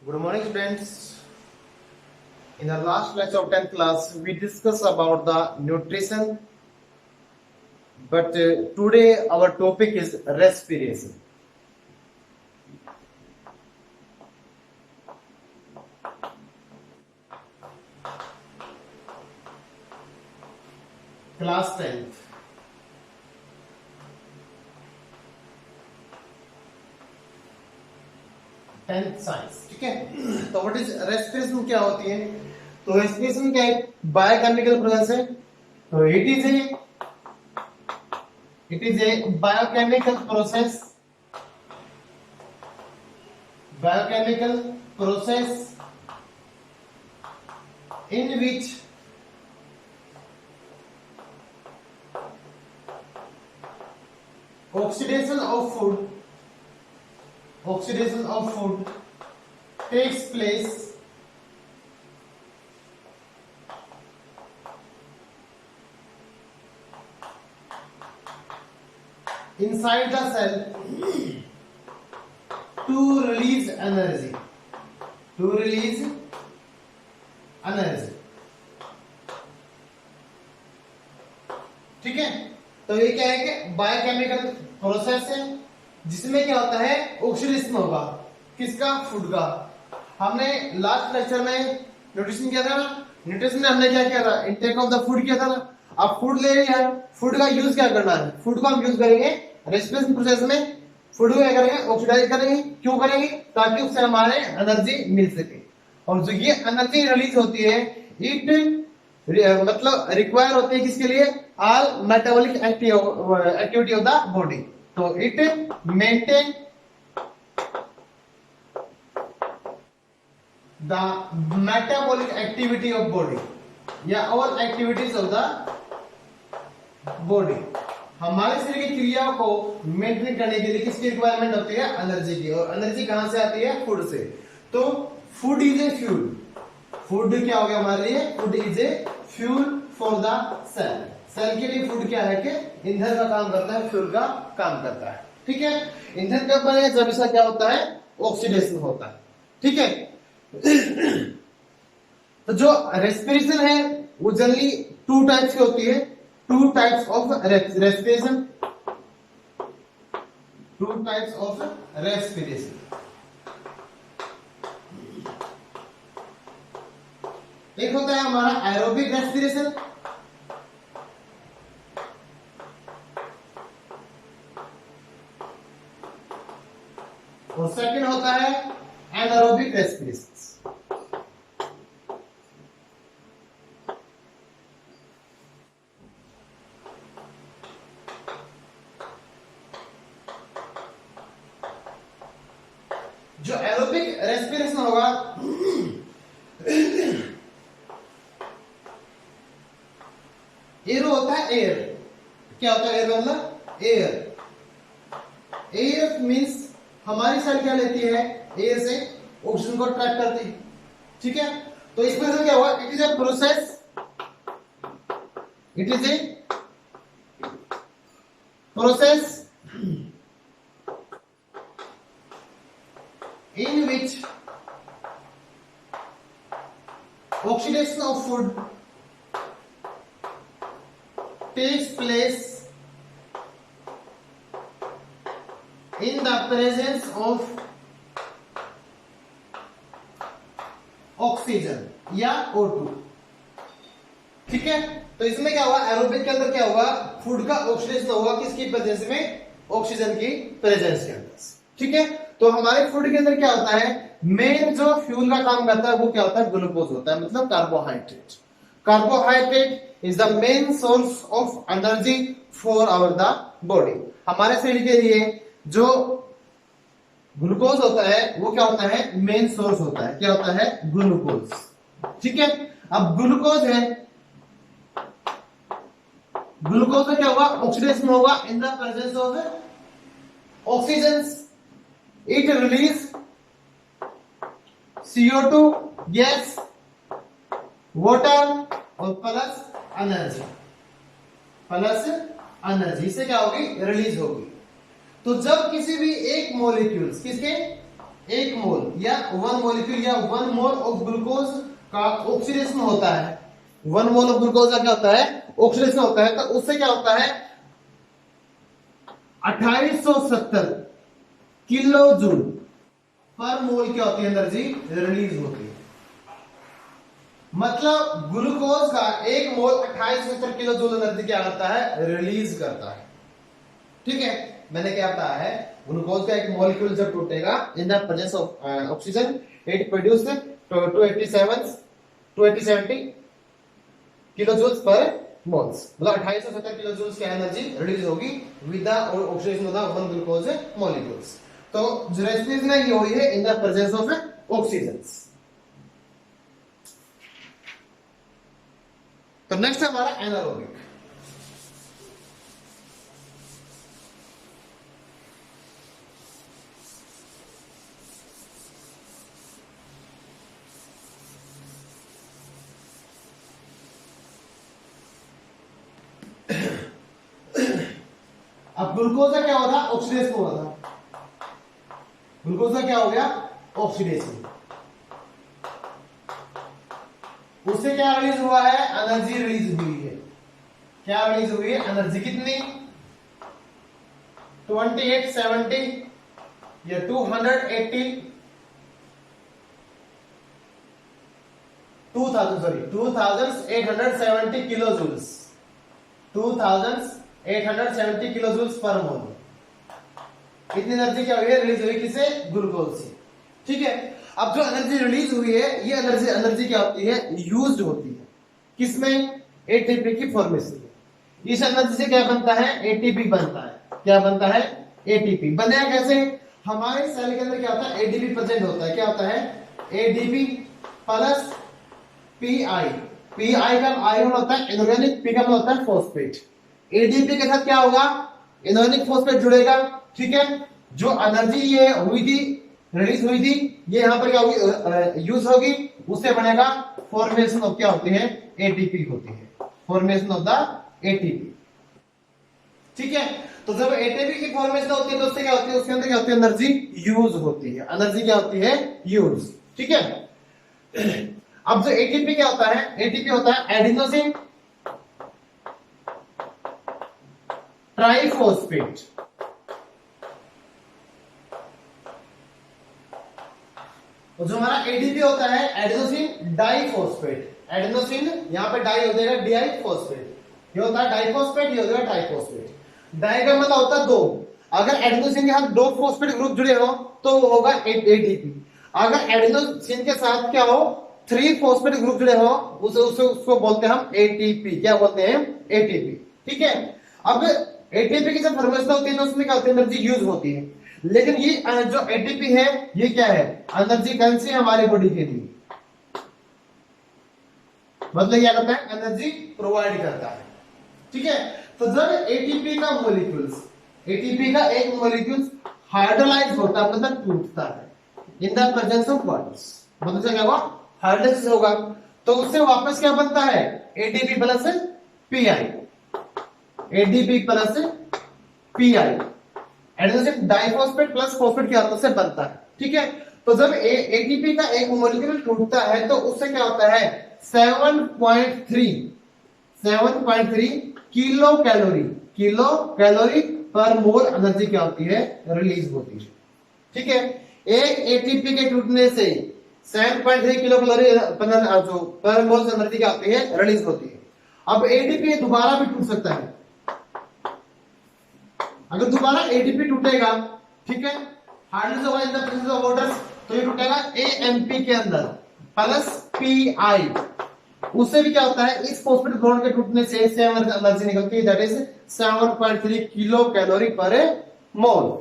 Good morning, students. In the last lecture of 10th class, we discussed about the nutrition, but today our topic is respiration. Class 10th. Tenth science, ठीक है। तो what is respiration, क्या होती है? तो respiration क्या है? Biochemical process है। तो it is a biochemical process in which oxidation of food takes place inside the cell to release energy. ठीक है। तो ये क्या है कि बायोकेमिकल प्रोसेस है जिसमें क्या होता है, ऑक्सीडेशन होगा। किसका? फूड का। हमने लास्ट लेक्चर में न्यूट्रिशन किया था ना। न्यूट्रिशन में हमने क्या किया था? इंटेक ऑफ द फूड किया था ना। अब फूड ले लिया है, फूड का यूज क्या करना है? फूड को हम यूज करेंगे रेस्पिरेशन प्रोसेस में। फूड को क्या करेंगे? ऑक्सीडाइज करेंगे। क्यों करेंगे? ताकि उससे हमारे एनर्जी मिल सके। और जो ये एनर्जी रिलीज होती है, इट मतलब रिक्वायर होती है किसके लिए? All metabolic activity of the body. तो it maintain the metabolic activity of body या all activities of the body. हमारे शरीर की क्रियाओं को मेंटेन करने के लिए किसकी रिक्वायरमेंट होती है? एनर्जी की। और एनर्जी कहां से आती है? फूड से। तो food is a fuel. Food क्या हो गया हमारे लिए? Food is a fuel for the cell. Cell के लिए फूड क्या है कि ईंधन का काम करता है, फ्यूल का काम करता है। ठीक है। ईंधन कब बनेगा? जब इसका क्या होता है? ऑक्सीडेशन होता है। ठीक है। तो जो रेस्पिरेशन है वो जनरली टू टाइप्स की होती है। Two types of respiration. एक होता है हमारा एरोबिक रेस्पिरेशन, और सेकंड होता है एनारोबिक रेस्पिरेशन। जो एरोबिक रेस्पिरेशन होगा एरो होता है एयर। क्या होता है एयर? मतलब एयर। एयर मींस हमारी सेल क्या लेती है? एयर से ऑक्सीजन को ट्रैप करती है। ठीक है। तो इसमें से क्या हुआ? It is a process in which oxidation of food takes place in the presence of oxygen या O2। ठीक है। तो इसमें क्या हुआ? एरोबिक के अंदर क्या होगा? फूड का ऑक्सीडेशन होगा। किसकी प्रेजेंस में? ऑक्सीजन की प्रेजेंस के अंदर। ठीक है। तो हमारे फूड के अंदर क्या होता है? मेन जो फ्यूल का काम करता है वो क्या होता है? ग्लूकोज होता है, मतलब carbohydrate. Carbohydrate is the main source of energy for our the body. हमारे शरीर के लिए जो ग्लूकोज होता है वो क्या होता है? मेन सोर्स होता है। क्या होता है? ग्लूकोज। ठीक है। अब ग्लूकोज है, ग्लूकोज में क्या होगा? ऑक्सीडेशन होगा इन the presence of oxygen. It release CO2 gas, water और प्लस एनर्जी से क्या होगी? रिलीज होगी। तो जब किसी भी एक मॉलिक्यूल्स किसके एक मोल या 1 मॉलिक्यूल या 1 मोल ऑफ ग्लूकोज का ऑक्सीडेशन होता है, 1 मोल ऑफ ग्लूकोज का क्या होता है, ऑक्सीडेशन होता है, तो उससे क्या होता है 2870 किलो जूल पर मोल क्या होती है एनर्जी रिलीज होती है। मतलब ग्लूकोज का एक मोल 2870 किलो जूल एनर्जी क्या करता है, रिलीज करता है। ठीक है, मैंने क्या बताया है, ग्लूकोज का एक मॉलिक्यूल जब टूटेगा in the presence of oxygen it produce 280 kilo joules per moles, मतलब 2870 किलो जूल्स की एनर्जी रिलीज होगी with the oxidation of the one glucose molecules. तो जो रेस्पिरेशन है ये हुई है in the presence of oxygen. तो नेक्स्ट है हमारा एनारोबिक। अब ग्लूकोज का क्या होता है, ऑक्सीडेशन हुआ था, ग्लूकोज का क्या हो गया, ऑक्सीडेशन, उससे क्या रिलीज हुआ है, एनर्जी रिलीज हुई है। क्या रिलीज हुई है, एनर्जी कितनी 2870 या 280 2870 किलो जूल्स, 2870 किलो जूल्स पर मोल, इतनी एनर्जी क्या हुई है, रिलीज हुई किसे, ग्लूकोज से। ठीक है, अब जो एनर्जी रिलीज हुई है ये एनर्जी एनर्जी क्या होती है, यूज्ड होती है किसमें, एटीपी की फॉर्मेशन में। इस एनर्जी से क्या बनता है, एटीपी बनता है। क्या बनता है, एटीपी बनेगा कैसे, हमारे सेल के अंदर क्या होता है, एडीपी प्रेजेंट होता है। क्या होता है, एडीपी प्लस पीआई, पीआई का आयन होता है इनऑर्गेनिक, पी का होता है फॉस्फेट। एडीपी के साथ क्या होगा, इनऑर्गेनिक फॉस्फेट जुड़ेगा। ठीक है, जो एनर्जी ये हुई थी, रिलीज हुई थी, ये यहां पर क्या होगी, यूज होगी, उससे बनेगा फॉर्मेशन ऑफ क्या होती है, एटीपी होती है, फॉर्मेशन ऑफ द एटीपी। ठीक है, तो जब एटीपी की फॉर्मेशन होती है तो उससे क्या होती है, उसके अंदर क्या होती है, एनर्जी यूज होती है, एनर्जी क्या होती है, यूज। ठीक है, अब जो एटीपी क्या होता है, एटीपी होता है एडिनोसिन ट्राइफॉस्फेट। तो जो हमारा एडीपी होता है एडिनोसिन डाइफॉस्फेट, एडिनोसिन यहां पे डाई हो जाएगा डीआई फॉस्फेट, ये होता है डाइफॉस्फेट, ये हो जाएगा ट्राइफॉस्फेट। डाई का मतलब होता है दो, अगर एडिनोसिन के साथ दो फॉस्फेट ग्रुप जुड़े हो तो वो होगा एटीपी। अगर एडिनोसिन के साथ क्या हो, 3 फॉस्फेट ग्रुप जुड़े हो उसे उसे उसको बोलते हैं हम एटीपी। क्या बोलते हैं, एटीपी। ठीक है, अब एटीपी की जब फॉर्मेशन होती है तो उसमें क्या होती है, एनर्जी यूज होती है। लेकिन ये जो एटीपी है ये क्या है, एनर्जी करेंसी हमारे बॉडी के लिए, मतलब क्या करता है, एनर्जी प्रोवाइड करता है। ठीक है, तो जब एटीपी का मॉलिक्यूल्स, एटीपी का एक मॉलिक्यूल हाइड्रोलाइज होता है, मतलब टूटता है in the presence of waters, मतलब क्या होगा, हाइड्रोलाइज होगा, तो उससे वापस क्या बनता है, ATP plus pi, ADP plus pi, adenosine diphosphate plus phosphate क्या होता है, बनता है। ठीक है, तो जब एटीपी का एक मॉलिक्यूल टूटता है तो उससे क्या होता है, 7.3 किलो कैलोरी, किलो कैलोरी पर मोल एनर्जी क्या होती है, रिलीज होती है। ठीक है, एक एटीपी के टूटने से 7.3 किलो कैलोरी पर मोल एनर्जी क्या होती है, रिलीज होती है। अब एटीपी दोबारा भी टूट सकता है, अगर दोबारा एटीपी टूटेगा, ठीक है, हार्डनेस होगा इन द प्रेजेंस ऑफ वाटर, तो ये टूटेगा एएमपी के अंदर प्लस पीआई, उससे भी क्या होता है, इस फॉस्फेट बॉन्ड के टूटने से सेम एनर्जी निकलती है, दैट इज 7.3 किलो कैलोरी पर मोल,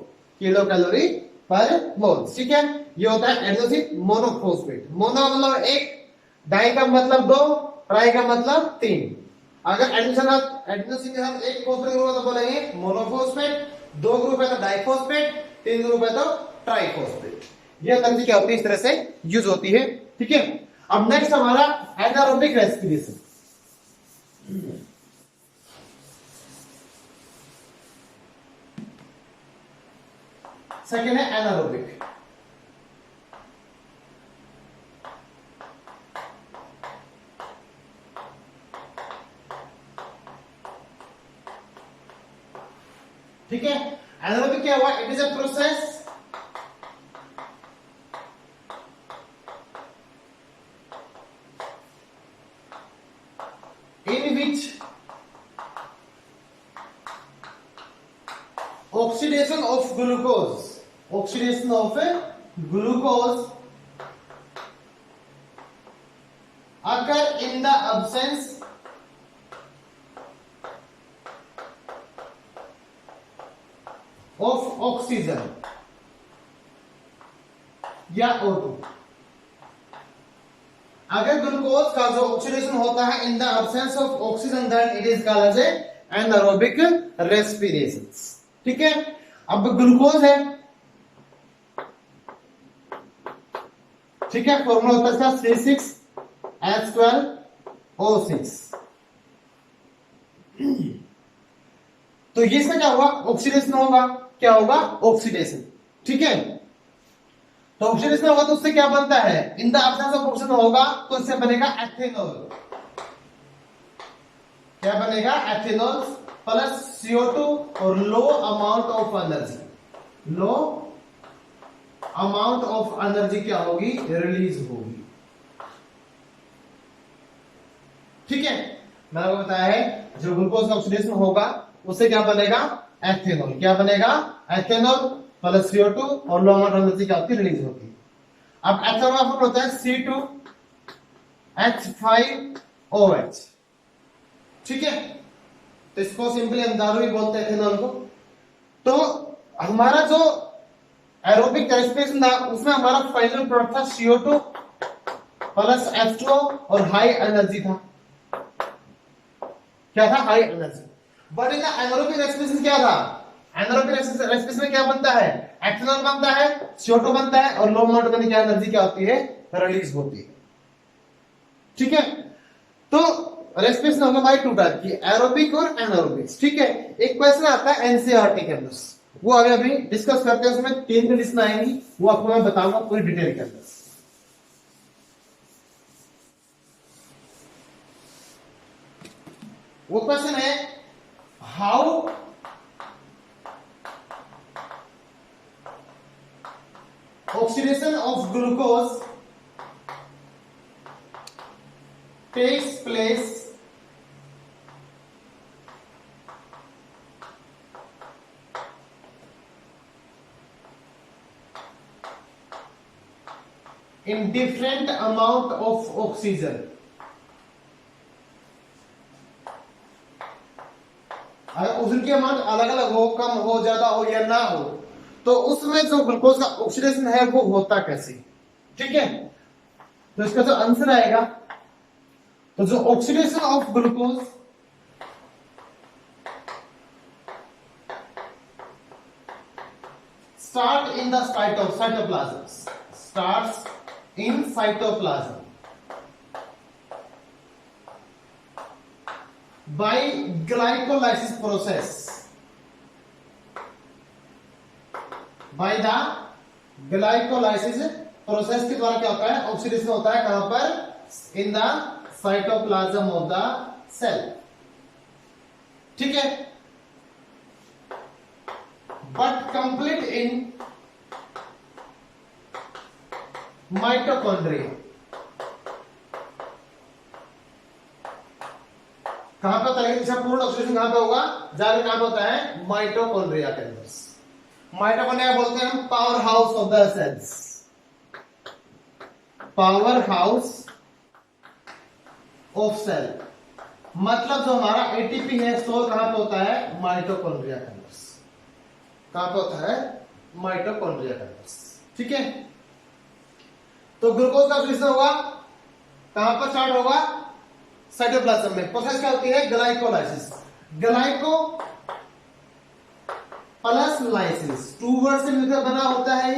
किलो कैलोरी पर मोल। ठीक है, ये होता है एडिनोसिन मोनोफॉस्फेट, मोनो मतलब एक, डाई का मतलब दो, ट्राई का मतलब तीन। अगर एडिनोसिन के साथ एक फॉस्फेट ग्रुप है तो बोलेंगे मोनोफॉस्फेट, दो ग्रुप है तो डाइफॉस्फेट, तीन ग्रुप है तो ट्राइफॉस्फेट। ये एनर्जी क्या होती है, इस तरह से यूज होती है। ठीक है, अब नेक्स्ट हमारा एनारोबिक रेस्पिरेशन। सेकेंड है एनारोबिक। ठीक है। एनारोबिक क्या हुआ? It is a process in which oxidation of glucose occur in the absence of oxygen या O2। अगर ग्लूकोज का जो ऑक्सीडेशन होता है in the absence of oxygen, then it is called as anaerobic respiration. ठीक है। अब ग्लूकोज है, ठीक है, फॉर्मूला होता है इसका C6H12O6। तो ये इसका क्या होगा? ऑक्सीडेशन होगा। क्या होगा? ऑक्सीडेशन। ठीक है। तो ऑक्सीडेशन होगा तो उससे क्या बनता है? In the absence of oxygen होगा तो इससे बनेगा एथेनॉल। क्या बनेगा? एथेनॉल प्लस CO2 और लो amount of energy. Low amount of energy क्या होगी? रिलीज होगी। ठीक है। मैंने आपको बताया है जो ग्लूकोज का ऑक्सीडेशन होगा उससे क्या बनेगा? एथेनॉल। क्या बनेगा? एथेनॉल प्लस CO2 और लो अमाउंट एनर्जी क्या होती है? रिलीज होती है। अब एथेनॉल का होता है C2H5OH। ठीक है। तो इसको सिंपली हम दारू भी बोलते हैं एथेनॉल को। तो हमारा जो एरोबिक रेस्पिरेशन था उसमें हमारा फाइनल प्रोडक्ट था CO2 प्लस H2O और हाई एनर्जी था। क्या था? High energy. But in anaerobic respiration क्या था? एनारोबिक रेस्पिरेशन में क्या बनता है? एथेनॉल बनता है, CO2 बनता है और लो अमाउंट में क्या एनर्जी क्या होती है? रिलीज होती है। ठीक है। तो रेस्पिरेशन होगा हमारी टू टाइप की, एरोबिक और एनारोबिक। ठीक है। एक क्वेश्चन आता है एनसीईआरटी के अंदर, वो अभी डिस्कस करते हैं। उसमें 3 कंडीशन आएंगी, वो आपको मैं बताऊंगा पूरी डिटेल के अंदर। वो क्वेश्चन है how oxidation of glucose takes place in different amount of oxygen। अगर ऑक्सीजन की अमाउंट अलग अलग हो, कम हो, ज्यादा हो या ना हो, तो उसमें जो ग्लूकोज का ऑक्सीडेशन है वो होता कैसे? ठीक है। तो इसका जो आंसर आएगा, तो जो oxidation of glucose start in the cytoplasm, starts in cytoplasm by glycolysis process, by the glycolysis process के द्वारा क्या होता है? ऑक्सीडेशन होता है। कहां पर? In the cytoplasm of the cell. ठीक है। But complete in mitochondria. कहां पे होता है? इसका पूर्ण ऑक्सीडेशन कहां पे होगा? जाकर कहां पे होता है? माइटोकॉन्ड्रिया के अंदर। माइटोकॉन्ड्रिया बोलते हैं हम power house of the cells. Power house of cell मतलब जो हमारा एटीपी है स्टोर कहां पे होता है? माइटोकॉन्ड्रिया के अंदर। कहां पे होता है? माइटोकॉन्ड्रिया के अंदर। ठीक है। तो ग्लूकोज का ऑक्सीडेशन होगा कहां पर? स्टार्ट होगा साइटोप्लाज्म में। प्रोसेस क्या होती है? Glycolysis. Glyco plus lysis, 2 word से मिलकर बना होता है।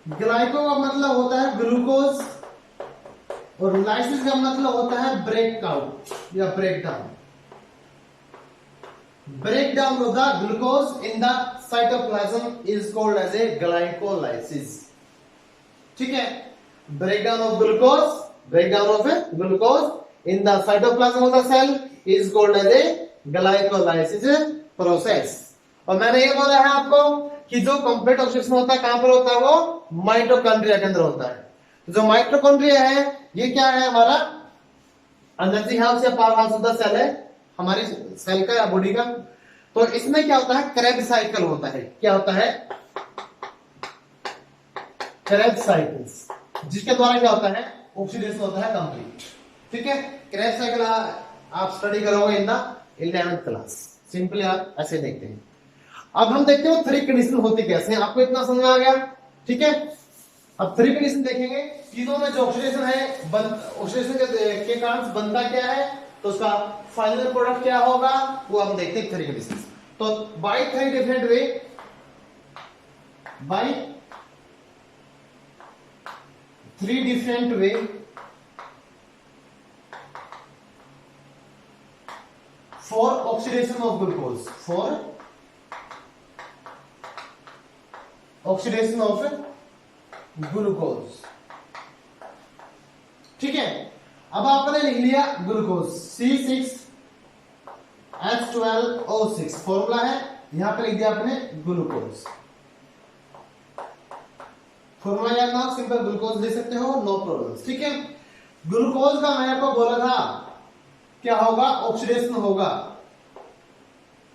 ग्लाइको का मतलब होता है ग्लूकोज और लाइसिस का मतलब होता है ब्रेक आउट या break down. Break down of the glucose in the cytoplasm is called as a glycolysis. ठीक है। Break down of glucose in the cytoplasm of the cell is called as a glycolysis process। और मैंने ये बोला है आपको कि जो कंप्लीट ऑक्सीडेशन होता है कहां पर होता है, वो माइटोकॉन्ड्रिया के अंदर होता है। तो जो माइटोकॉन्ड्रिया है ये क्या है, हमारा एनर्जी हाउस या power house of the cell है, हमारी सेल का या बॉडी का। तो इसमें क्या होता है, क्रेब्स साइकिल होता है। क्या होता है, क्रेब्स साइकिल्स, जिसके द्वारा क्या होता है, ऑक्सीडेशन होता है कंप्लीट। ठीक है, क्रेब्स साइकिल आप स्टडी करोगे in the 11th class. Simply आप ऐसे देखते हैं। अब हम देखते हैं थ्री कंडीशन होती कैसे हैं, आपको इतना समझ आ गया। ठीक है, अब थ्री कंडीशन देखेंगे। तीनों में जो ऑक्सीडेशन है, ऑक्सीडेशन के कारण बनता क्या है, तो उसका फाइनल प्रोडक्ट क्या होगा, वो हम देखते हैं थ्री कंडीशन। तो by three different way, by three different way for oxidation of glucose, for oxidation of glucose। ठीक है, अब आपने लिख लिया ग्लूकोज C6H12O6 फॉर्मूला है, यहां पे लिख दिया आपने ग्लूकोज। फॉर्मूला याद ना, सिंपल ग्लूकोज ले सकते हो, नो प्रॉब्लम। ठीक है, ग्लूकोज का मैं आपको बोला था क्या होगा, ऑक्सीडेशन होगा।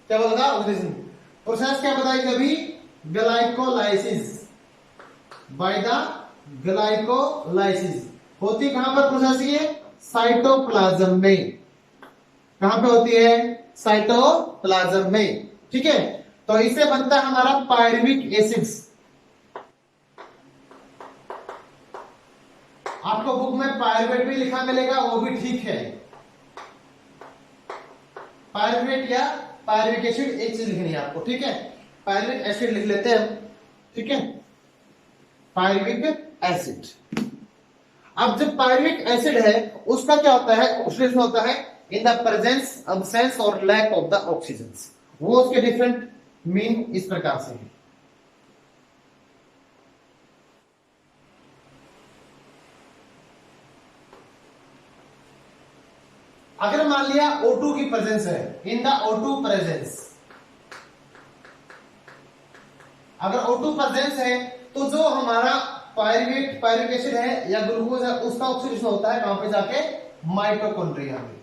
क्या बोला था, ऑक्सीडेशन। प्रोसेस क्या बताई कभी, ग्लाइकोलाइसिस, बाय द ग्लाइकोलाइसिस। होती कहां पर प्रोसेस ये, साइटोप्लाज्म में। कहां पे होती है, साइटोप्लाज्म में। ठीक है, तो इससे बनता है हमारा पायरुविक एसिड्स। आपको बुक में पायरुवेट भी लिखा मिलेगा, वो भी ठीक है। पायरुवेट या पायरुविक एसिड एक चीज लिखनी है आपको। ठीक है, पायरुविक एसिड लिख लेते हैं हम। ठीक है, पायरुविक एसिड। अब जब पायरुविक एसिड है उसका क्या होता है, ऑक्सीडेशन होता है इन द प्रेजेंस, अब्सेंस और लैक ऑफ द ऑक्सीजन। वो उसके डिफरेंट मीन इस प्रकार से है। अगर मान लिया O2 की प्रेजेंस है, इन द O2 प्रेजेंस, अगर O2 प्रेजेंस है तो जो हमारा पायरुविक एसिड है या ग्लूकोज है उसका ऑक्सीडेशन होता है कहां पे जाके, माइटोकॉन्ड्रिया में।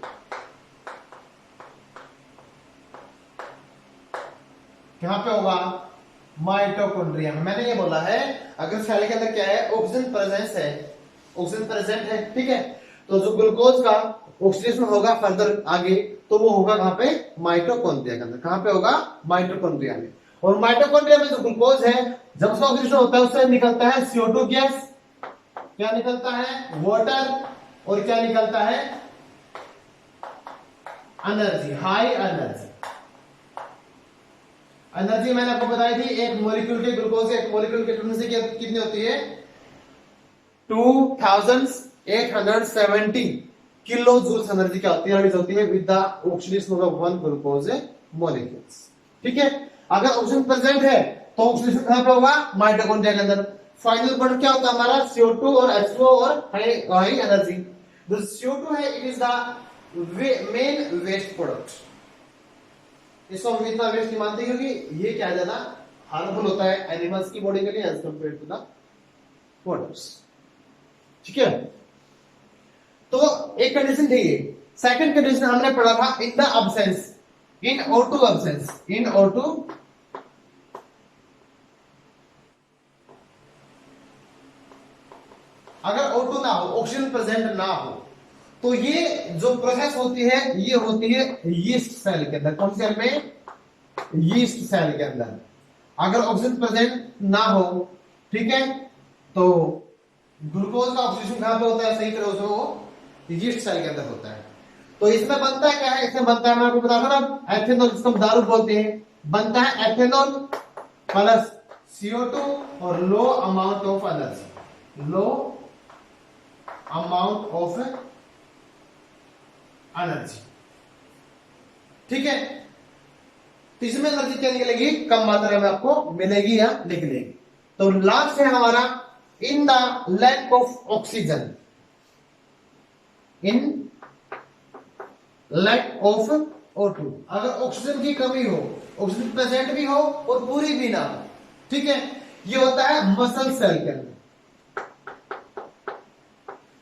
कहां पे होगा, माइटोकॉन्ड्रिया में। मैंने ये बोला है अगर सेल के अंदर क्या है, ऑक्सीजन प्रेजेंस है, ऑक्सीजन प्रेजेंट है। ठीक है, तो जो ग्लूकोज का ऑक्सीडेशन होगा फर्दर आगे, तो वो होगा कहां पे, माइटोकॉन्ड्रिया के अंदर। कहां पे होगा, माइटोकॉन्ड्रिया में। और माइटोकॉन्ड्रिया में जो ग्लूकोज है, जब उसका ऑक्सीडेशन होता है उससे निकलता है CO2 गैस, क्या निकलता है, वाटर, और क्या निकलता है, एनर्जी, हाई एनर्जी। एनर्जी मैंने आपको बताई थी, एक मॉलिक्यूल के ग्लूकोज के एक मॉलिक्यूल के टूटने से कितनी होती है, 2870 किलो जूल्स एनर्जी क्या होती है, होती है with the oxidation of one glucose molecules. ठीक है, अगर ऑक्सीजन प्रेजेंट है तो ऑक्सीडेशन कहां पे होगा, माइटोकॉन्ड्रिया के अंदर। फाइनल प्रोडक्ट क्या होता है हमारा, CO2 और H2O और हाई एनर्जी। जो CO2 है it is the main waste product. इसको हम इतना वेस्ट नहीं मानते क्योंकि ये क्या ज्यादा हार्मफुल होता है एनिमल्स की बॉडी के लिए as compare to the waters. ठीक है, तो एक कंडीशन थी ये। सेकंड कंडीशन हमने पढ़ा था in the absence, in O2 absence, in O2 अगर O2 ना हो, ऑक्सीजन प्रेजेंट ना हो, तो ये जो प्रोसेस होती है ये होती है यीस्ट सेल के अंदर। कौन सेल में, यीस्ट सेल के अंदर। अगर ऑक्सीजन प्रेजेंट ना हो, ठीक है, तो ग्लूकोज का ऑक्सीडेशन कहां पे होता है, सही तरह से वो यीस्ट सेल के अंदर होता है। तो इसमें बनता है क्या है, इसमें बनता है, मैं आपको बता रहा हूं, एथेनॉल, जिसको हम दारू बोलते हैं, बनता है एथेनॉल प्लस CO2 और लो amount of energy, low amount of energy. ठीक है, तो इसमें एनर्जी क्या निकलेगी, कम मात्रा में आपको मिलेगी या लिख लेगी। तो लास्ट है हमारा in the lack of oxygen, in lack of O2। अगर ऑक्सीजन की कमी हो, ऑक्सीजन प्रेजेंट भी हो और पूरी भी ना हो, ठीक है, ये होता है मसल सेल के अंदर।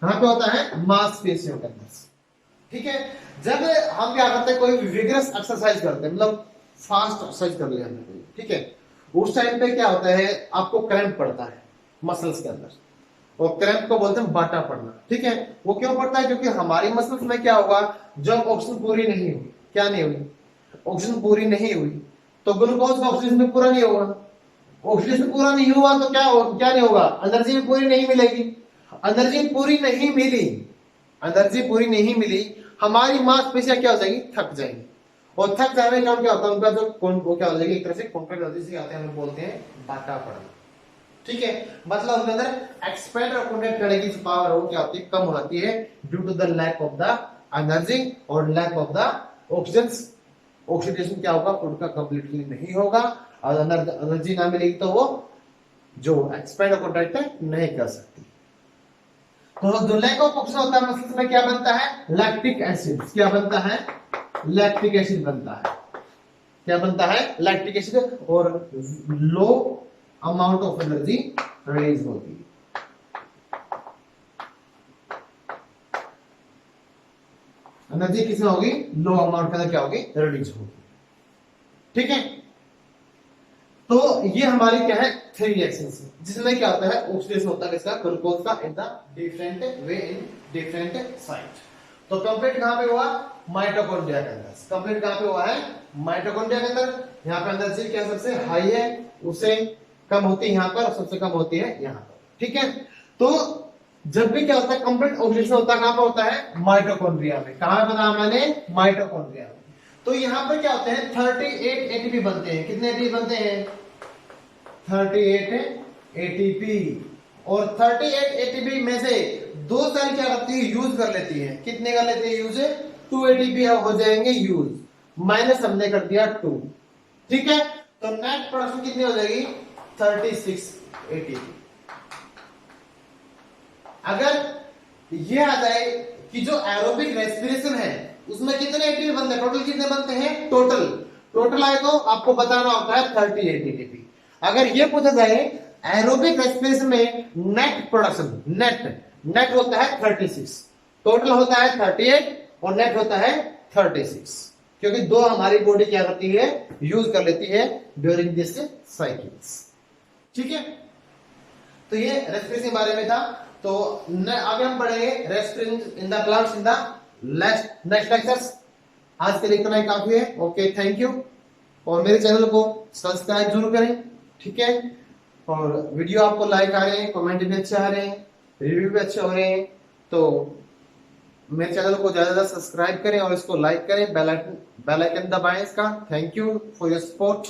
कहां पे होता है? मांसपेशियों के अंदर, ठीक है। जब हम क्या करते हैं, कोई विगरस एक्सरसाइज करते हैं, मतलब फास्ट एक्सरसाइज कर लिया हमने कोई, ठीक है, उस टाइम पे क्या होता है, आपको क्रैम्प पड़ता है मसल्स के अंदर, और क्रैम्प को बोलते हैं बाटा पड़ना, ठीक है। वो क्यों पड़ता है? क्योंकि हमारी मसल्स में क्या होगा, जब ऑक्सीजन पूरी नहीं हुई, क्या नहीं हुई, ऑक्सीजन पूरी नहीं हुई, तो ग्लूकोज का ऑक्सीजन में पूरा नहीं होगा। ऑक्सीजन पूरा नहीं हुआ तो क्या नहीं होगा, एनर्जी पूरी नहीं मिलेगी। एनर्जी पूरी नहीं मिली, एनर्जी पूरी नहीं मिली, हमारी मांसपेशियां क्या हो जाएगी, थक जाएंगी, और थक जाने का क्या होता है, उनका जो वो क्या हो जाएगी, एक तरह से कॉन्ट्रैक्ट एनर्जी से आते हैं, हम बोलते हैं बाटा पड़ना, ठीक है। मतलब उनके अंदर एक्सपेंड और कॉन्ट्रैक्ट करने की पावर वो क्या होती है, कम होती है, due to the lack of the energy और lack of the oxygen. Oxidation क्या होगा, फूड का कंप्लीटली नहीं होगा, और एनर्जी ना मिलेगी तो वो जो एक्सपेंड और कॉन्ट्रैक्ट नहीं कर सकती। तो जो लैक ऑफ ऑक्सीजन होता है मसल्स में, क्या बनता है, लैक्टिक एसिड। क्या बनता है? लैक्टिक एसिड बनता है। क्या बनता है? लैक्टिक एसिड, और लो अमाउंट ऑफ एनर्जी रिलीज होती है। एनर्जी किसमें होगी, लो अमाउंट के अंदर क्या होगी, रिलीज होगी, ठीक है। तो ये हमारी क्या है, थ्री रिएक्शंस, जिसमें क्या होता है, ऑक्सीडेशन होता है किसका, ग्लूकोज का, in the different way in different site. तो कंप्लीट कहां पे हुआ, माइटोकॉन्ड्रिया के अंदर। कंप्लीट कहां पे हुआ है, माइटोकॉन्ड्रिया के अंदर। यहाँ पे अंदर से क्या सबसे हाई है, उससे कम होती है यहाँ पर, और सबसे कम होती है यहाँ पर, ठीक है। तो जब भी क्या होता है, कंप्लीट ऑक्सीडेशन होता है, कहां पर होता है, माइटोकॉन्ड्रिया में। कहां बताया मैंने, माइटोकॉन्ड्रिया में। तो यहाँ पे क्या होते हैं, 38 एटीपी बनते हैं। कितने एटीपी बनते हैं, 38 एटीपी। और 38 एटीपी में से दो सेल क्या करती है, यूज कर लेती है। कितने कर लेती है यूज, 2 एटीपी हो जाएंगे यूज, माइनस हमने कर दिया 2, ठीक है। तो नेट प्रोडक्शन कितनी हो जाएगी, 36 एटीपी। अगर ये आ जाए कि जो एरोबिक रेस्पिरेशन है उसमें कितने एटीपी बनते हैं, टोटल कितने बनते हैं, टोटल आए तो आपको बताना होता है 38 एटीपी। अगर ये पूछा जाए एरोबिक रेस्पिरेशन में नेट प्रोडक्शन, नेट होता है 36, टोटल होता है 38 और नेट होता है 36, क्योंकि दो हमारी बॉडी क्या करती है, यूज कर लेती है ड्यूरिंग दिस साइकिल्स, ठीक है। तो ये रेस्पिरेशन के बारे में था। तो आगे हम पढ़ेंगे respiration in the plants in the next lectures. आज के लिए इतना ही काफी है। Okay, thank you. और मेरे चैनल को सब्सक्राइब जरूर करें, ठीक है। और वीडियो आपको लाइक आ रहे हैं, कमेंट भी अच्छे आ रहे हैं, रिव्यू भी अच्छे हो रहे हैं, तो मेरे चैनल को ज्यादा से ज्यादा सब्सक्राइब करें और इसको लाइक करें, बेल आइकन दबाएं इसका। Thank you for your support.